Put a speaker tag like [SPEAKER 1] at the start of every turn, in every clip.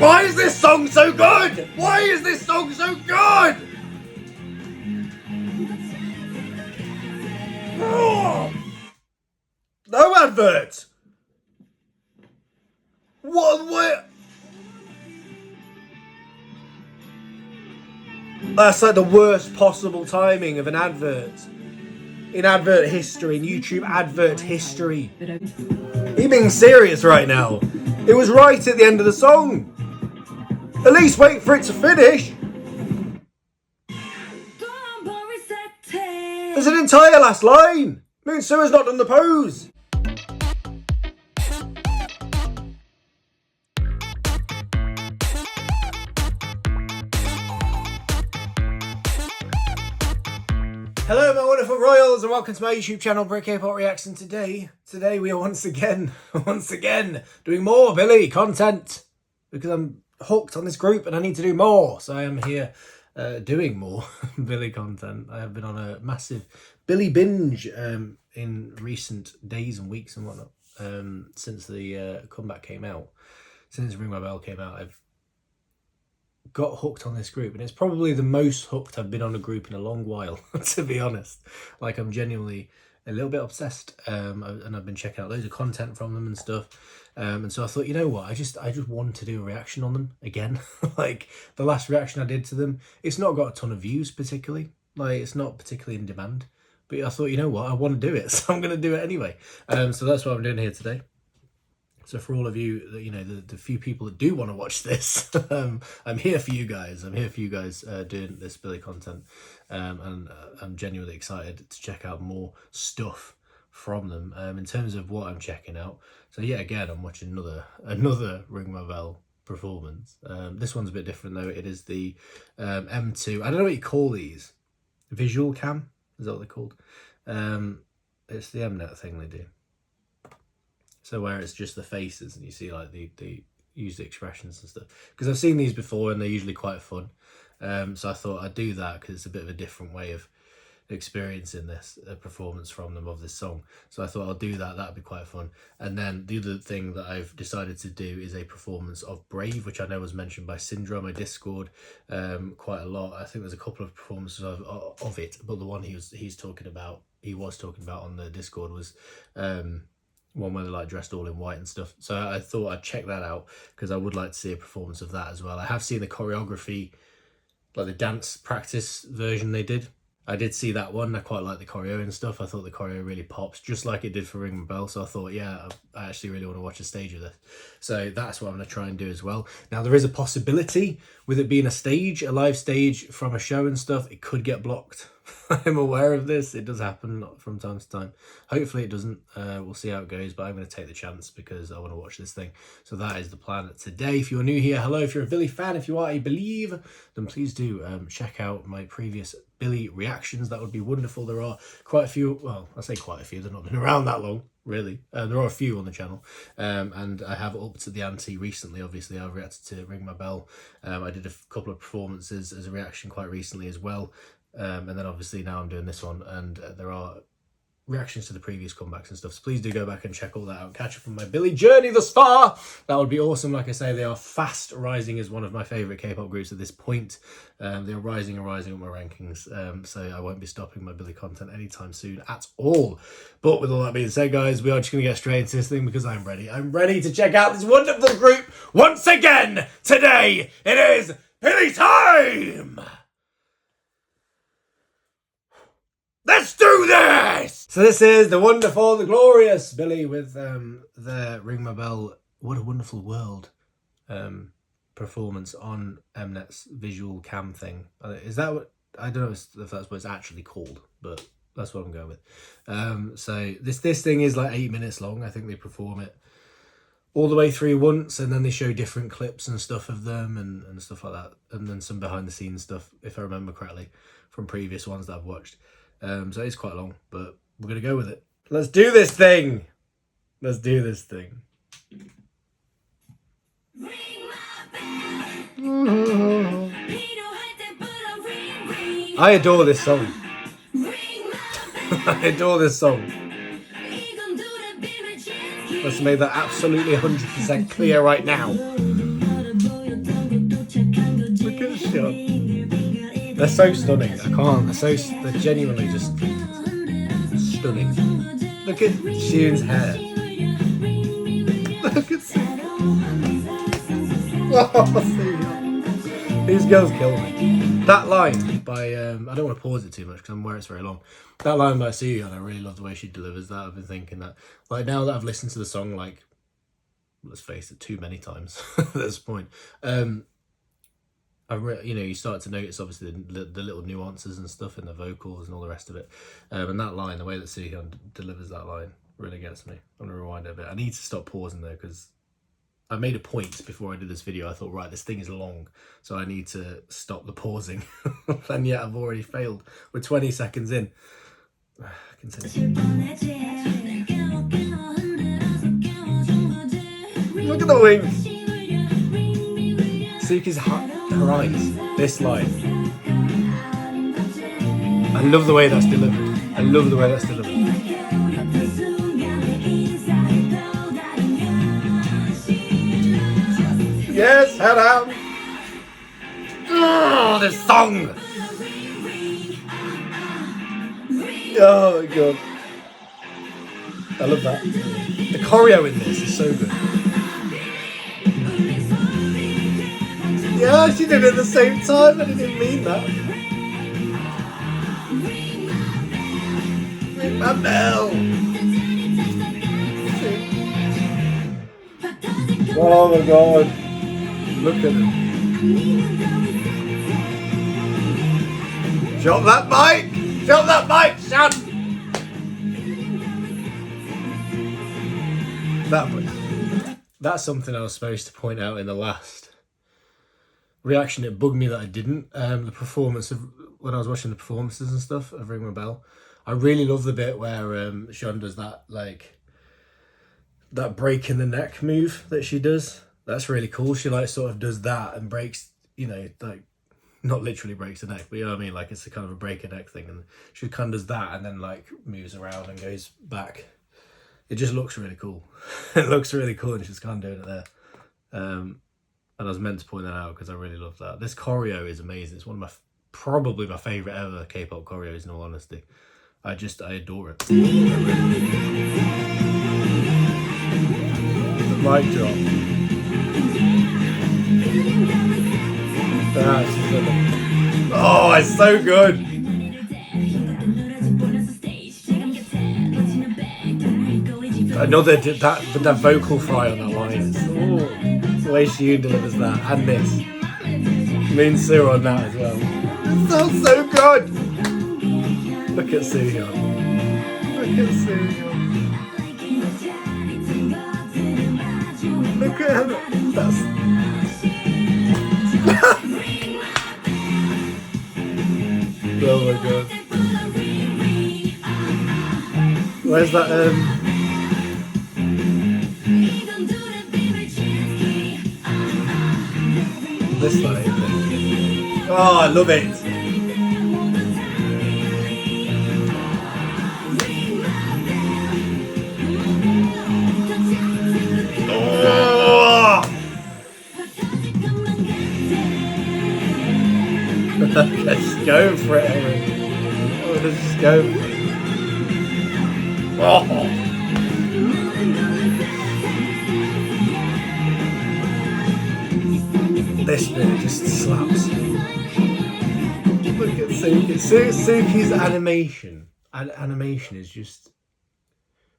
[SPEAKER 1] Why is this song so good? Why is this song so good? Oh. No advert. What? That's like the worst possible timing of an advert. In advert history, in YouTube advert history. Are you being serious right now? It was right at the end of the song. At least wait for it to finish. There's an entire last line. Moon Sewer's not done the pose. Hello my wonderful royals and welcome to my YouTube channel Brick K-Pop Reacts, and today we are once again doing more Billlie content because I'm hooked on this group and I need to do more, so I am here doing more Billlie content. I have been on a massive Billlie binge in recent days and weeks and whatnot since the comeback came out, since Ring My Bell came out. I've got hooked on this group and it's probably the most hooked I've been on a group in a long while, to be honest. Like, I'm genuinely a little bit obsessed, and I've been checking out loads of content from them and stuff, and so I thought, you know what, I just want to do a reaction on them again. Like, the last reaction I did to them, it's not got a ton of views particularly, like it's not particularly in demand, but I thought, you know what, I want to do it, so I'm going to do it anyway. So that's what I'm doing here today. So for all of you, you know, the few people that do want to watch this, I'm here for you guys. I'm here for you guys doing this Billlie content, and I'm genuinely excited to check out more stuff from them. In terms of what I'm checking out, so yeah, again, I'm watching another Ring My Bell performance. This one's a bit different though. It is the M2. I don't know what you call these. Visual cam, is that what they're called? It's the Mnet thing they do. So where it's just the faces and you see like the use the expressions and stuff. Because I've seen these before and they're usually quite fun. So I thought I'd do that because it's a bit of a different way of experiencing this performance from them of this song. So I thought I'll do that. That'd be quite fun. And then the other thing that I've decided to do is a performance of Brave, which I know was mentioned by Syndra on my Discord quite a lot. I think there's a couple of performances of it, but the one he was talking about on the Discord was one where they're like dressed all in white and stuff. So I thought I'd check that out because I would like to see a performance of that as well. I have seen the choreography, like the dance practice version they did. I did see that one. I quite like the choreo and stuff. I thought the choreo really pops, just like it did for Ring My Bell. So I thought, yeah, I actually really want to watch a stage of this. So that's what I'm going to try and do as well. Now, there is a possibility with it being a live stage from a show and stuff, it could get blocked. I'm aware of this. It does happen from time to time. Hopefully it doesn't. We'll see how it goes, but I'm going to take the chance because I want to watch this thing. So that is the plan today. If you're new here, hello. If you're a Billlie fan, if you are a Believe, then please do check out my previous Billlie reactions. That would be wonderful. There are quite a few. Well, I say quite a few. They've not been around that long, really. There are a few on the channel, and I have upped the ante recently. Obviously, I've reacted to Ring My Bell. I did a couple of performances as a reaction quite recently as well. And then obviously now I'm doing this one, and there are reactions to the previous comebacks and stuff, so please do go back and check all that out, catch up on my Billlie journey thus far. That would be awesome. Like I say, they are fast rising as one of my favorite K-pop groups at this point. They're rising and rising up my rankings, so I won't be stopping my Billlie content anytime soon at all. But with all that being said, guys, we are just going to get straight into this thing because I'm ready to check out this wonderful group once again. Today it is Billlie time. Let's do this! So this is the wonderful, the glorious Billlie with their Ring My Bell, What a Wonderful World performance on Mnet's visual cam thing. Is that what, I don't know if that's what it's actually called, but that's what I'm going with. So this thing is like 8 minutes long. I think they perform it all the way through once, and then they show different clips and stuff of them and stuff like that. And then some behind the scenes stuff, if I remember correctly, from previous ones that I've watched. So it's quite long, but we're going to go with it. Let's do this thing. Let's do this thing. I adore this song. I adore this song. Let's make that absolutely 100% clear right now. Look at the shot. They're so stunning. I can't. They're genuinely just stunning. Look at Shion's hair. Look at these girls kill me. That line by I don't want to pause it too much because I'm aware it's very long. That line by Suyeon, I really love the way she delivers that. I've been thinking that, like, now that I've listened to the song, like, let's face it, too many times at this point. You start to notice obviously the little nuances and stuff in the vocals and all the rest of it. And that line, the way that Suyeon delivers that line, really gets me. I'm gonna rewind it a bit. I need to stop pausing though because I made a point before I did this video. I thought, right, this thing is long, so I need to stop the pausing. And yet I've already failed. We're 20 seconds in. Continue. Look at the wings. Suki's her eyes. This line. I love the way that's delivered. I love the way that's delivered. Yes, head out. Oh, this song. Oh my god. I love that. The choreo in this is so good. Yeah, she did it at the same time. I didn't mean that. Ring my bell. Oh my god. Look at him. Drop that mic! Drop that mic, son! That's something I was supposed to point out in the last reaction. It bugged me that I didn't. The performance of when I was watching the performances and stuff of Ring My Bell, I really love the bit where Sean does that, like, that break in the neck move that she does. That's really cool. She, like, sort of does that and breaks, like, not literally breaks the neck, but you know what I mean? Like, it's a kind of a break a neck thing, and she kind of does that and then, like, moves around and goes back. It just looks really cool. It looks really cool, and she's kind of doing it there. And I was meant to point that out because I really love that. This choreo is amazing. It's one of probably my favourite ever K-pop choreos, in all honesty. I adore it. The mic drop. Oh, it's so good. Another that vocal fry on that line. The way she delivers that, and this. Moon Soo on that as well. It sounds so good. Look at Suyeon. Look at Suyeon. Look at him. That's. Oh my god. Where's that this line? Oh, I love it. Oh. Let's go for it, Aaron. Oh, let's just go for it. Oh. This bit just slaps. Look at Suki. Suki's animation. Animation is just.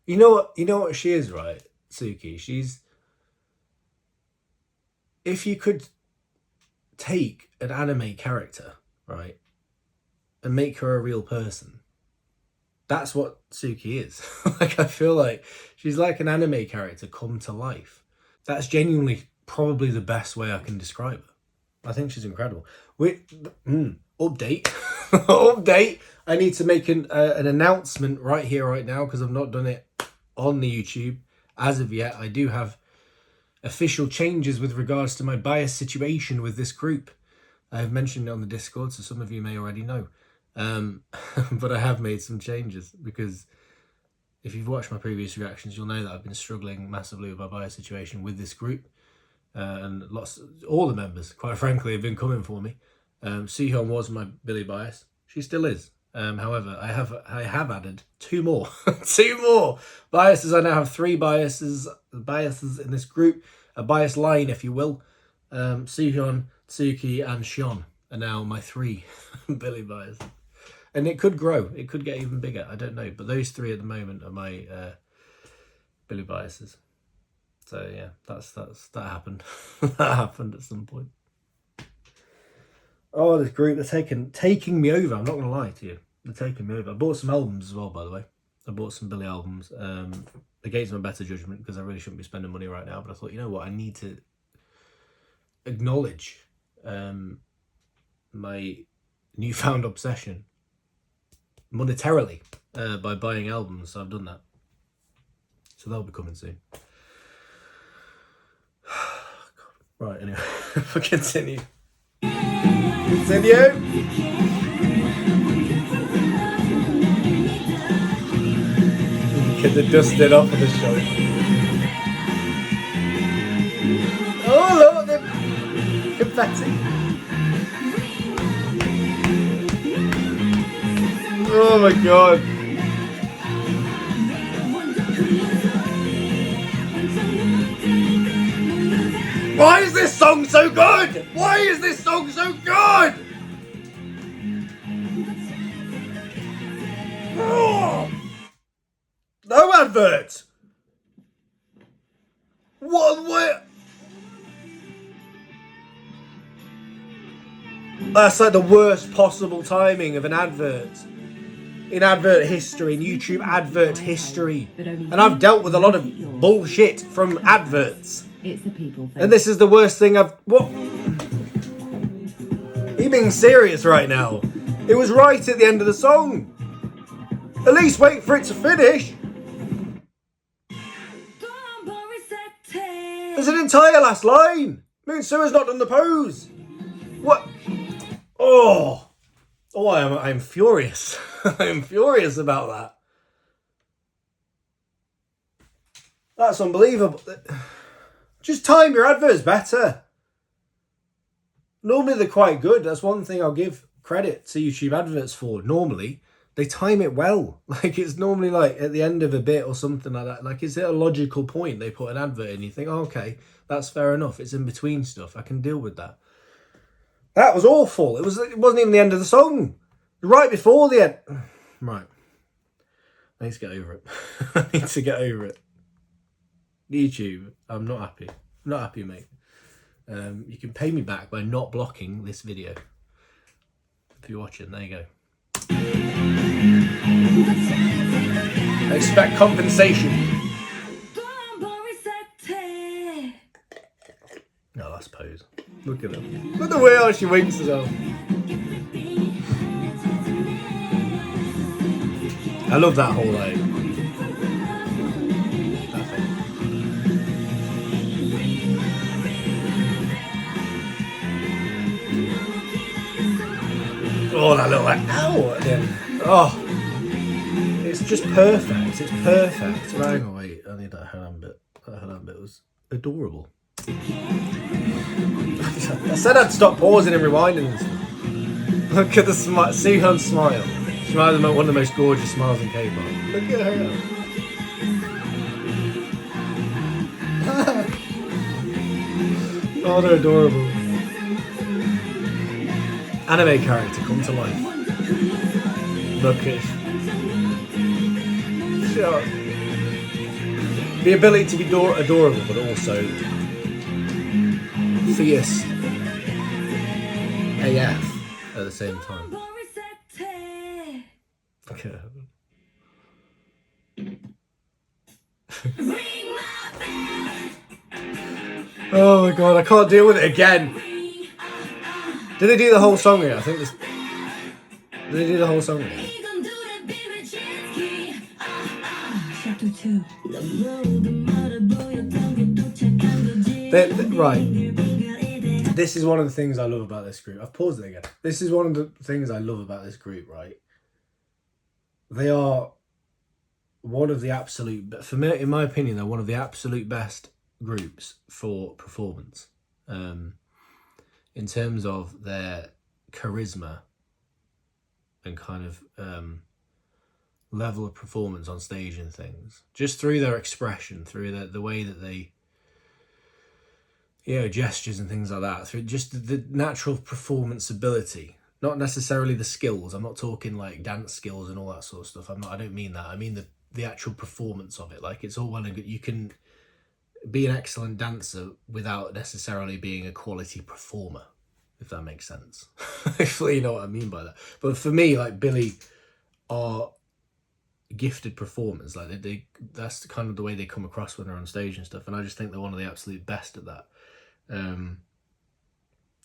[SPEAKER 1] You know what she is, right? Suki. She's. If you could take an anime character, right, and make her a real person, that's what Suki is. Like, I feel like she's like an anime character come to life. That's genuinely probably the best way I can describe her. I think she's incredible. Update. Update. I need to make an announcement right here, right now, because I've not done it on the YouTube as of yet. I do have official changes with regards to my bias situation with this group. I have mentioned it on the Discord, so some of you may already know. But I have made some changes because if you've watched my previous reactions, you'll know that I've been struggling massively with my bias situation with this group. And all the members, quite frankly, have been coming for me. Soohyun was my Billlie bias. She still is. However, I have added 2 more. 2 more biases. I now have 3 biases in this group. A bias line, if you will. Soohyun, Tsuki, and Shion are now my 3 Billlie biases. And it could grow. It could get even bigger. I don't know. But those 3 at the moment are my Billlie biases. So yeah, that happened. That happened at some point. Oh, this group, they're taking me over. I'm not going to lie to you. They're taking me over. I bought some albums as well, by the way. I bought some Billlie albums against my better judgment, because I really shouldn't be spending money right now. But I thought, you know what? I need to acknowledge my newfound obsession monetarily by buying albums. So I've done that. So they'll be coming soon. Right, anyway, if I continue. Get the dust it off of the show. Oh, look, the confetti. Oh my god. Why is this song so good? Why is this song so good? Oh. No advert. What? That's like the worst possible timing of an advert. In advert history, in YouTube advert history. And I've dealt with a lot of bullshit from adverts.
[SPEAKER 2] It's the people thing.
[SPEAKER 1] And this is the worst thing I've... What? Are you being serious right now? It was right at the end of the song. At least wait for it to finish. There's an entire last line. Moon Sua's not done the pose. What? Oh, I'm furious. I'm furious about that. That's unbelievable. Just time your adverts better. Normally they're quite good. That's one thing I'll give credit to YouTube adverts for. Normally they time it well. Like, it's normally like at the end of a bit or something like that. Like, is it a logical point? They put an advert in, you think, oh, okay, that's fair enough. It's in between stuff. I can deal with that. That was awful. It wasn't even the end of the song. Right before the end. Right. I need to get over it. I need to get over it. YouTube, I'm not happy. I'm not happy, mate. You can pay me back by not blocking this video. If you're watching, there you go. Expect compensation. No, that's pose. Look at them. Look at the way how she winks as well. I love that whole like. Oh, that little like ow at the end. Oh, it's just perfect. It's perfect. Right, hang on, wait. I need that hand bit. That hand bit was adorable. I said I'd stop pausing and rewinding and stuff. Look at the Soohyun smile. She might have one of the most gorgeous smiles in K-pop. Look at her. Oh, they're adorable. Anime character come to life. Look at sure. The ability to be adorable, but also fierce AF at the same time. Look at her. Oh my god, I can't deal with it again. Did they do the whole song here? I think this. Did they do the whole song here? Right. This is one of the things I love about this group. I've paused it again. This is one of the things I love about this group, right? They are one of the absolute, for me, in my opinion, they're one of the absolute best groups for performance. In terms of their charisma and kind of level of performance on stage and things, just through their expression, through the way that they, gestures and things like that, through just the natural performance ability, not necessarily the skills. I'm not talking like dance skills and all that sort of stuff. I don't mean that. I mean the actual performance of it. Like, it's all well and good. You can be an excellent dancer without necessarily being a quality performer, if that makes sense. Hopefully you know what I mean by that. But for me, like, Billlie are gifted performers. Like, that's kind of the way they come across when they're on stage and stuff, and I just think they're one of the absolute best at that.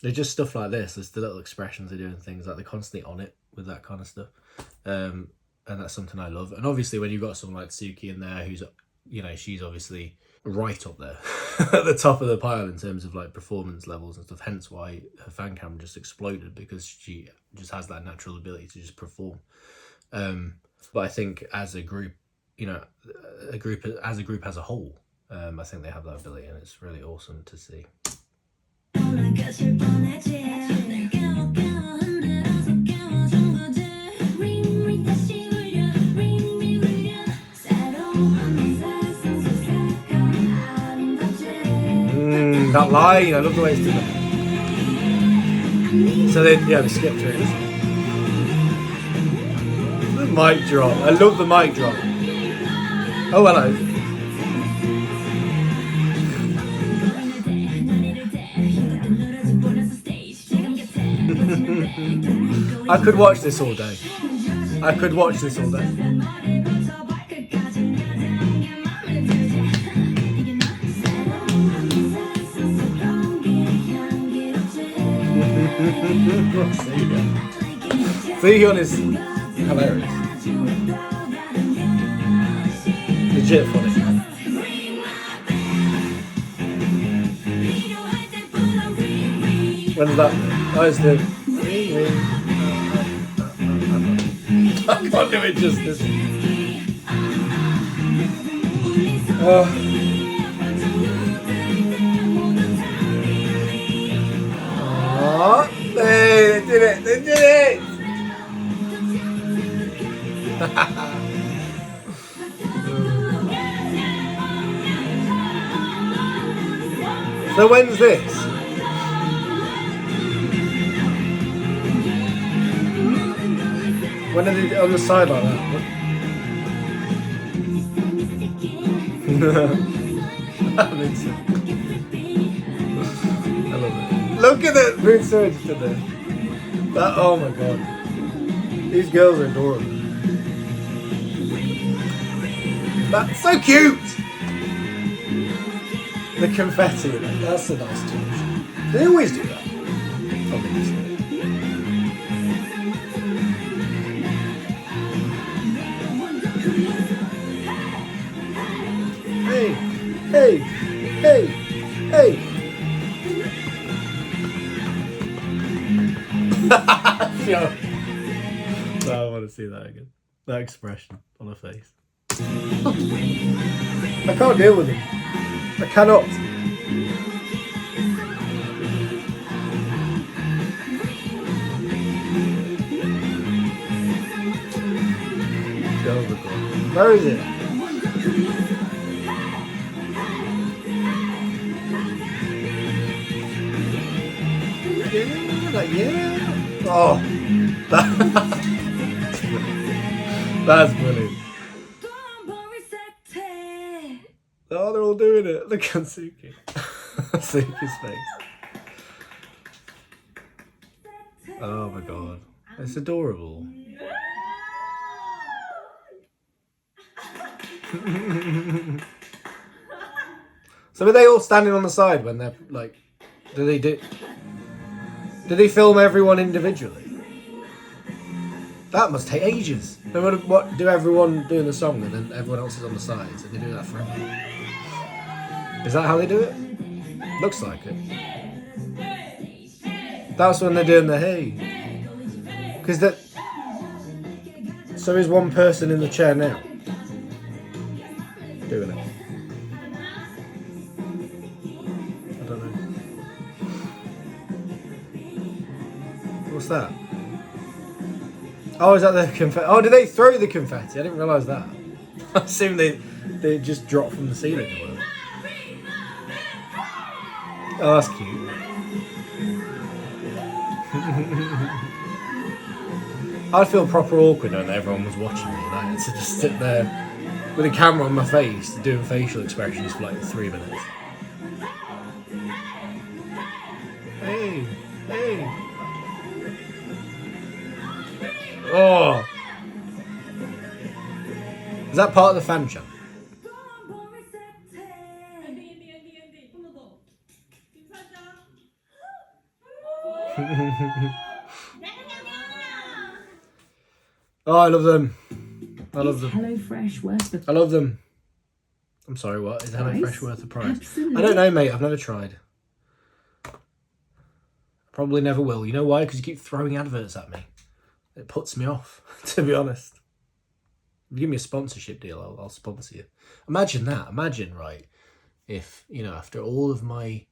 [SPEAKER 1] They're just stuff like this. There's the little expressions they do and things, like they're constantly on it with that kind of stuff, and that's something I love. And obviously when you've got someone like Tsuki in there, who's, she's obviously right up there at the top of the pile in terms of like performance levels and stuff, hence why her fan cam just exploded, because she just has that natural ability to just perform. But I think as a group, a group as a whole, I think they have that ability, and it's really awesome to see. That line, I love the way it's done. So then, they skip through it. The mic drop. I love the mic drop. Oh, hello. I could watch this all day. I could watch this all day. Sehyeon is hilarious. Legit funny. When is that? Oh, it's the ring, ring. I can't do it justice. Oh, they did it! They did it! So when's this? When are they on the side like that? That makes sense. I love it. Look at that mood surge today. That, oh my god. These girls are adorable. That's so cute! The confetti, that's a nice touch. They always do that. Obviously. Hey, hey, hey, hey. Yo. No, I want to see that again. That expression on her face. I can't deal with it. I cannot. Where is it? Yeah. Oh, that's brilliant. Oh, they're all doing it. Look at Suki. Suki's face. Oh my god. It's adorable. So are they all standing on the side when they're like, do they film everyone individually? That must take ages. What do everyone doing the song and then everyone else is on the sides, and they do that forever? Is that how they do it? Looks like it. That's when they're doing the hey. Because so is one person in the chair now. that? Oh, is that the confetti? Oh, did they throw the confetti? I didn't realise that. I assume they just dropped from the ceiling or whatever. Oh, that's cute. I'd feel proper awkward knowing that everyone was watching me, like, to just sit there with a camera on my face doing facial expressions for like 3 minutes. Hey, hey. Oh. Is that part of the fan chant? Oh, I love them. I love them.
[SPEAKER 2] HelloFresh worth the
[SPEAKER 1] I love them. I'm sorry, what? Is HelloFresh worth the price?
[SPEAKER 2] Absolutely.
[SPEAKER 1] I don't know, mate. I've never tried. Probably never will. You know why? Because you keep throwing adverts at me. It puts me off, to be honest. If you give me a sponsorship deal, I'll sponsor you. Imagine that. Imagine, right, if, you know, after all of my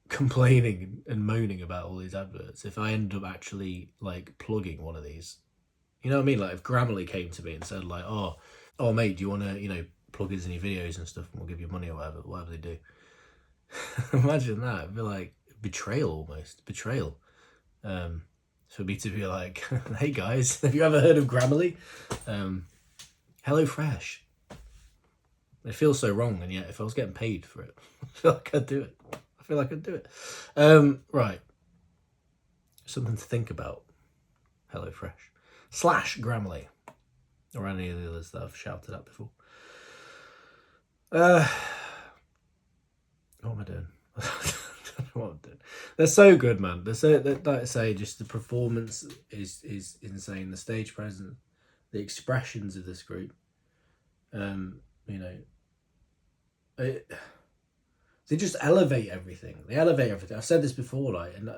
[SPEAKER 1] complaining and moaning about all these adverts, if I end up actually, like, plugging one of these. You know what I mean? Like, if Grammarly came to me and said, like, oh, mate, do you want to, you know, plug us in your videos and stuff and we'll give you money or whatever they do. Imagine that. It'd be like betrayal almost. Betrayal. For me to be like, hey guys, have you ever heard of Grammarly? HelloFresh. It feels so wrong, and yet if I was getting paid for it, I feel like I'd do it. Right. Something to think about. HelloFresh. / Grammarly. Or any of the others that I've shouted at before. What am I doing? I don't know what I'm doing. They're so good, man. They're so, like I say, just the performance is insane. The stage presence, the expressions of this group. You know, they just elevate everything. They elevate everything. I've said this before, like, and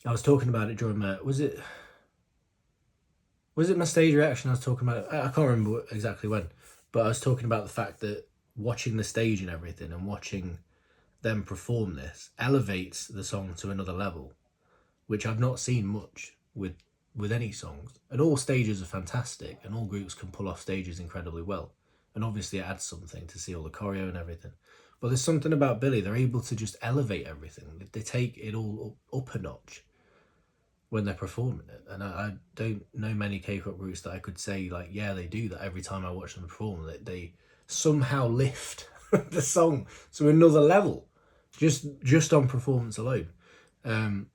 [SPEAKER 1] I was talking about it during my was it my stage reaction? I was talking about. I can't remember exactly when, but I was talking about the fact that watching the stage and everything and watching them perform this elevates the song to another level, which I've not seen much with any songs. And all stages are fantastic, and all groups can pull off stages incredibly well. And obviously it adds something to see all the choreo and everything. But there's something about Billlie, they're able to just elevate everything. They take it all up a notch when they're performing it. And I don't know many K-pop groups that I could say, like, yeah, they do that every time I watch them perform. They somehow lift the song to another level, just on performance alone. And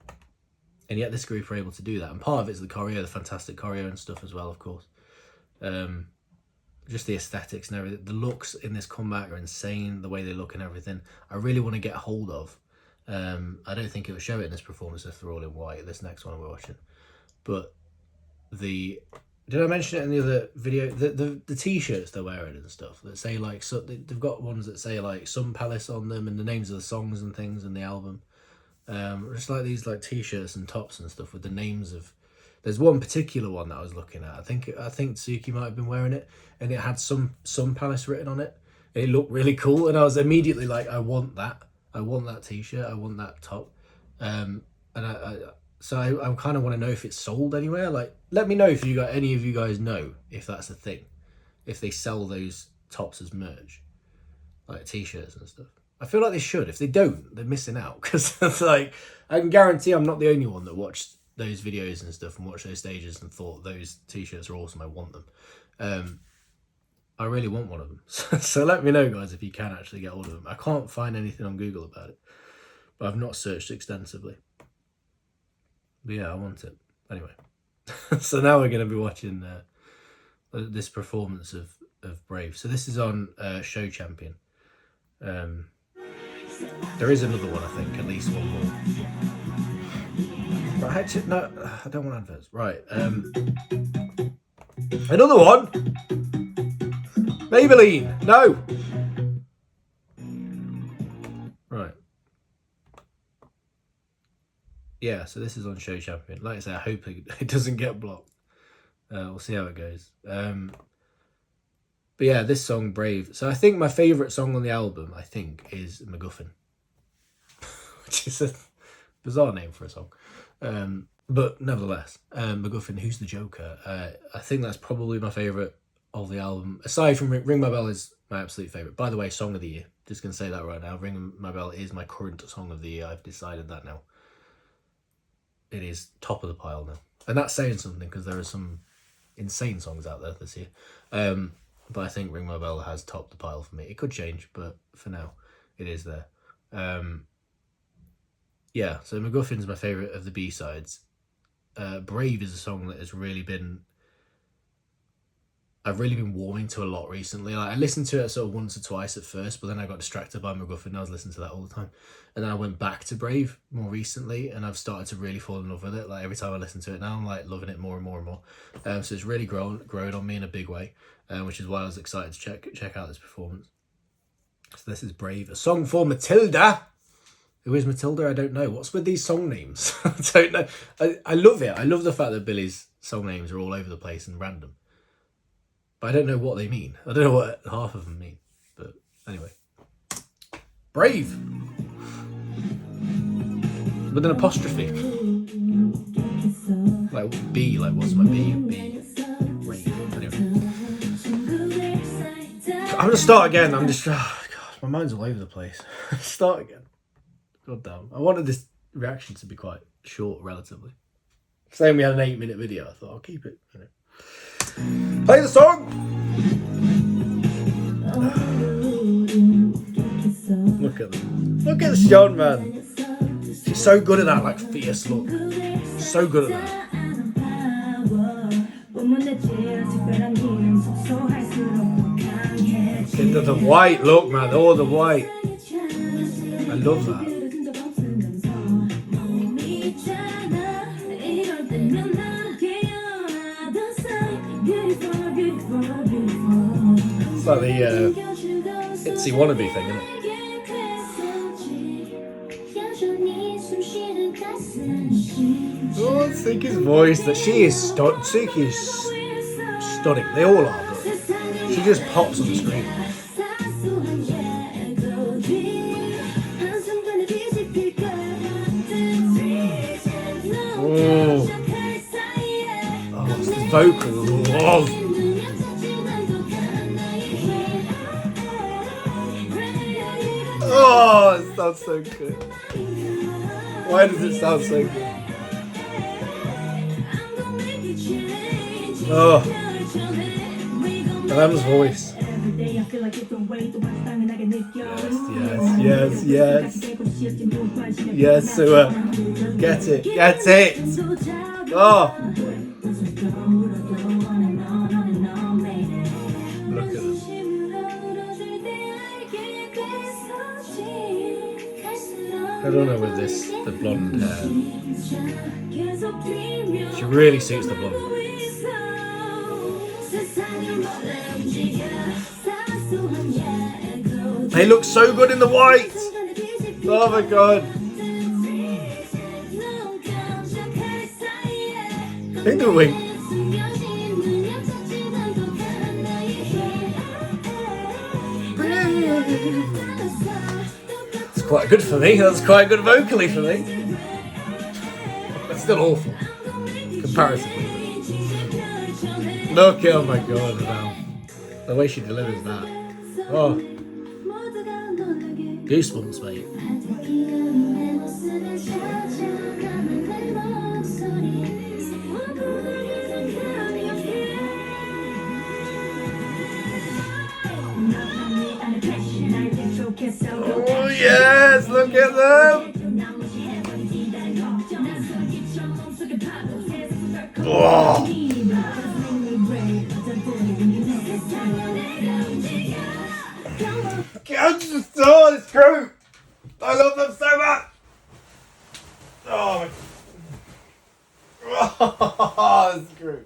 [SPEAKER 1] yet this group are able to do that. And part of it's the choreo, the fantastic choreo and stuff as well, of course. Just the aesthetics and everything. The looks in this comeback are insane, the way they look and everything. I really want to get a hold of. I don't think it will show it in this performance if they're all in white, this next one we're watching. But did I mention it in the other video? The t-shirts they're wearing and stuff that say, like, so they've got ones that say, like, Sun Palace on them and the names of the songs and things in the album. Just like these, like, t-shirts and tops and stuff with the names of. There's one particular one that I was looking at. I think Tsuki might have been wearing it, and it had some Sun Palace written on it. It looked really cool, and I was immediately like, I want that. I want that t-shirt. I want that top. And I kind of want to know if it's sold anywhere. Like, let me know if any of you guys know if that's a thing, if they sell those tops as merch, like t-shirts and stuff. I feel like they should. If they don't, they're missing out, because it's like, I can guarantee I'm not the only one that watched those videos and stuff and watched those stages and thought those t-shirts are awesome. I want them. I really want one of them. So let me know, guys, if you can actually get hold of them. I can't find anything on Google about it, but I've not searched extensively. But yeah, I want it. Anyway, so now we're going to be watching this performance of Brave. So this is on Show Champion. There is another one, I think, at least one more. But actually, no, I don't want adverts. Right. Another one. Maybelline. No. Right. Yeah, so this is on Show Champion. Like I say, I hope it doesn't get blocked. We'll see how it goes. But yeah, this song, Brave. So I think my favourite song on the album, is MacGuffin. Which is a Bizarre name for a song. But nevertheless, MacGuffin, Who's the Joker? I think that's probably my favourite of the album. Aside from Ring My Bell is my absolute favourite. By the way, Song of the Year. Just going to say that right now. Ring My Bell is my current Song of the Year. I've decided that now. It is top of the pile now. And that's saying something because there are some insane songs out there this year. But I think Ring My Bell has topped the pile for me. It could change, but for now, it is there. Yeah, so MacGuffin's my favourite of the B-sides. Brave is a song that has really been... I've really been warming to a lot recently. Like, I listened to it sort of once or twice at first, but then I got distracted by MacGuffin and I was listening to that all the time. And then I went back to Brave more recently and I've started to really fall in love with it. Like, every time I listen to it now, I'm like loving it more and more and more. So it's really grown on me in a big way, which is why I was excited to check out this performance. So this is Brave, a song for Matilda. Who is Matilda? I don't know. What's with these song names? I don't know. I love it. I love the fact that Billie's song names are all over the place and random. But I don't know what they mean. I don't know what half of them mean. But anyway. Brave. With an apostrophe. Like B, like what's my B? B. Brave. Anyway. I'm going to start again. I'm just... Oh, God, my mind's all over the place. Start again. God damn. I wanted this reaction to be quite short, relatively. Saying we had an 8-minute video, I thought I'll keep it, you know. Play the song! Look at them. Look at Sean, man. She's so good at that, like, fierce look. So good at that. The white look, man. Oh, the white. I love that. It's like the Itsy wannabe thing, isn't it? Oh, Siki's voice. That she is Siki is stunning. They all are, but she just pops on the screen. Oh, it's the vocal. Oh. Oh, it sounds so good. Why does it sound so good? Oh, Adam's voice. Yes. Yes, Sua. Get it. Oh. Look at them. I don't know with this, the blonde hair. She really suits the blonde. They look so good in the white. Oh my god. I think they're wing. It's quite good for me. That's quite good vocally for me. It's still awful comparatively. Look, oh my god, wow. The way she delivers that. Oh. Goosebumps, mate. Oh yes, look at them. Oh. I just saw this group. I love them so much. Oh my god. Oh, this group.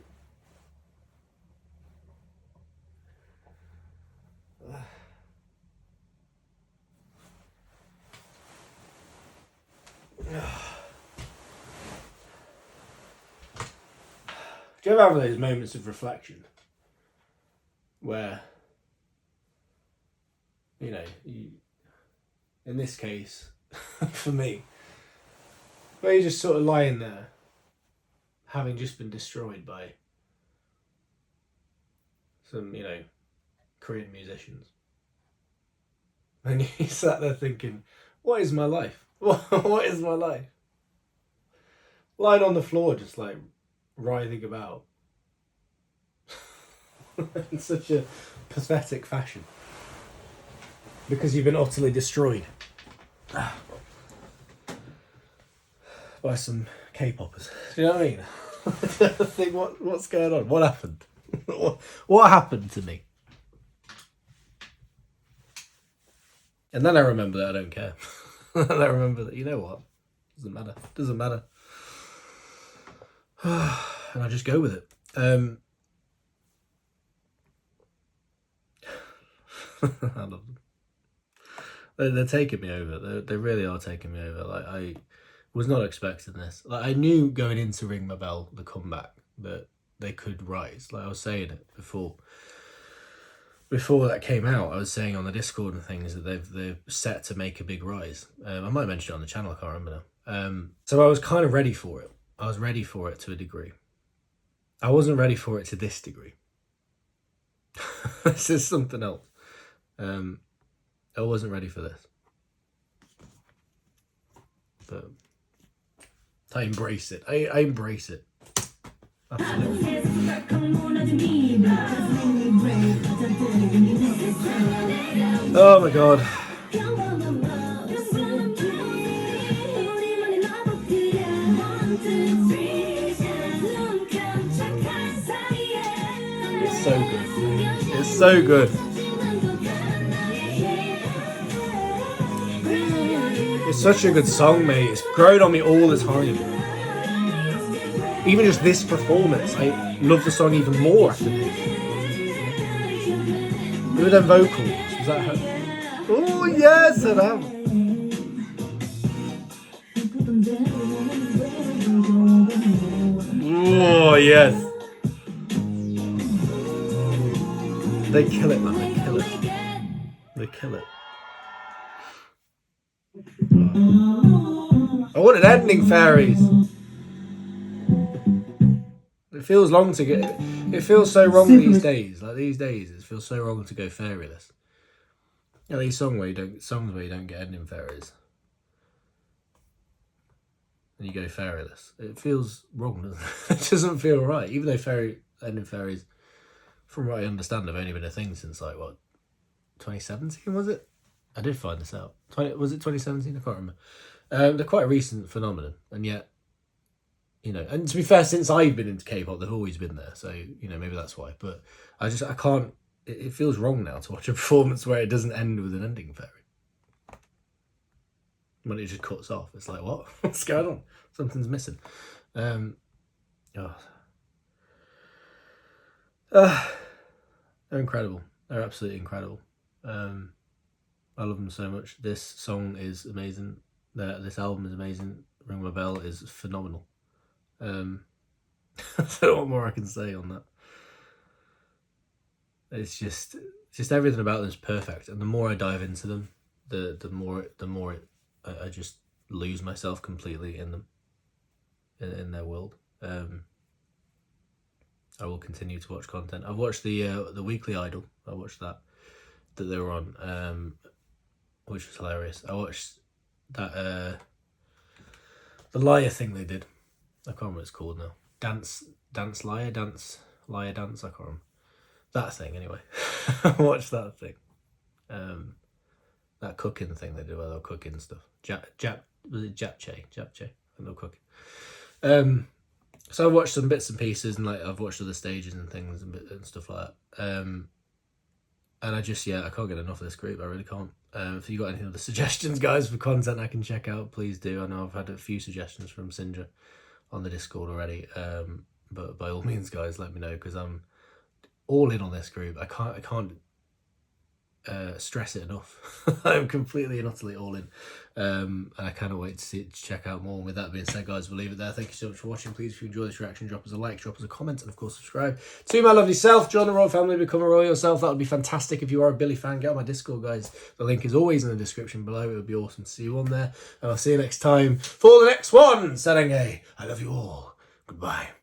[SPEAKER 1] Do you ever have those moments of reflection where, you know, in this case, for me, where you're just sort of lying there, having just been destroyed by some, you know, Korean musicians. And you sat there thinking, what is my life? What is my life? Lying on the floor, just like writhing about in such a pathetic fashion. Because you've been utterly destroyed by some K-poppers. Do you know what I mean? I think, what's going on? What happened? What happened to me? And then I remember that I don't care. And I remember that, you know what? Doesn't matter. And I just go with it. I love them. They're taking me over. They really are taking me over. Like, I was not expecting this. Like, I knew going into Ring My Bell, the comeback, that they could rise. Like I was saying it before that came out, I was saying on the Discord and things that they're set to make a big rise. I might mention it on the channel, I can't remember now. So I was kind of ready for it. I was ready for it to a degree. I wasn't ready for it to this degree. This is something else. I wasn't ready for this. But I embrace it. I embrace it. Absolutely. Oh my god. It's so good. It's so good. It's such a good song, mate. It's grown on me all the time. Even just this performance, I love the song even more after this. Look at them vocals. Is that her? Oh yes, I am. Oh yes. They kill it, man. They kill it. They kill it. I wanted ending fairies. It feels long to get. It feels so wrong these days. Like these days, it feels so wrong to go fairyless. You know, these songs where you don't get ending fairies, and you go fairyless. It feels wrong, doesn't it? It doesn't feel right. Even though ending fairies, from what I understand, have only been a thing since like what, 2017 was it? I did find this out. Was it 2017? I can't remember. They're quite a recent phenomenon, and yet, you know, and to be fair, since I've been into K-pop, they've always been there. So, you know, maybe that's why. But I can't. It feels wrong now to watch a performance where it doesn't end with an ending fairy. When it just cuts off, it's like, what? What's going on? Something's missing. They're incredible. They're absolutely incredible. I love them so much. This song is amazing. This album is amazing. Ring My Bell is phenomenal. I don't know what more I can say on that. It's just everything about them is perfect. And the more I dive into them, the more I just lose myself completely in them, in their world. I will continue to watch content. I've watched the Weekly Idol. I watched that they were on, which was hilarious. I watched that the liar thing they did. I can't remember what it's called now. Dance liar, dance. I can't remember. That thing anyway. I watched that thing. That cooking thing they did where they were cooking stuff. Was it japchae? Japchae. I know cooking. So I watched some bits and pieces, and like I've watched other stages and things and stuff like that. And I can't get enough of this group. I really can't. If you got any other suggestions, guys, for content I can check out, please do. I know I've had a few suggestions from Sindra on the Discord already. But by all means, guys, let me know, because I'm all in on this group. I can't stress it enough. I'm completely and utterly all in. And I cannot wait to check out more. And with that being said, guys, we'll leave it there. Thank you so much for watching. Please, if you enjoy this reaction, drop us a like, drop us a comment, and of course, subscribe to my lovely self. Join the royal family, become a royal yourself. That would be fantastic. If you are a Billlie fan, get on my Discord, guys. The link is always in the description below. It would be awesome to see you on there. And I'll see you next time for the next one. Serenge, I love you all. Goodbye.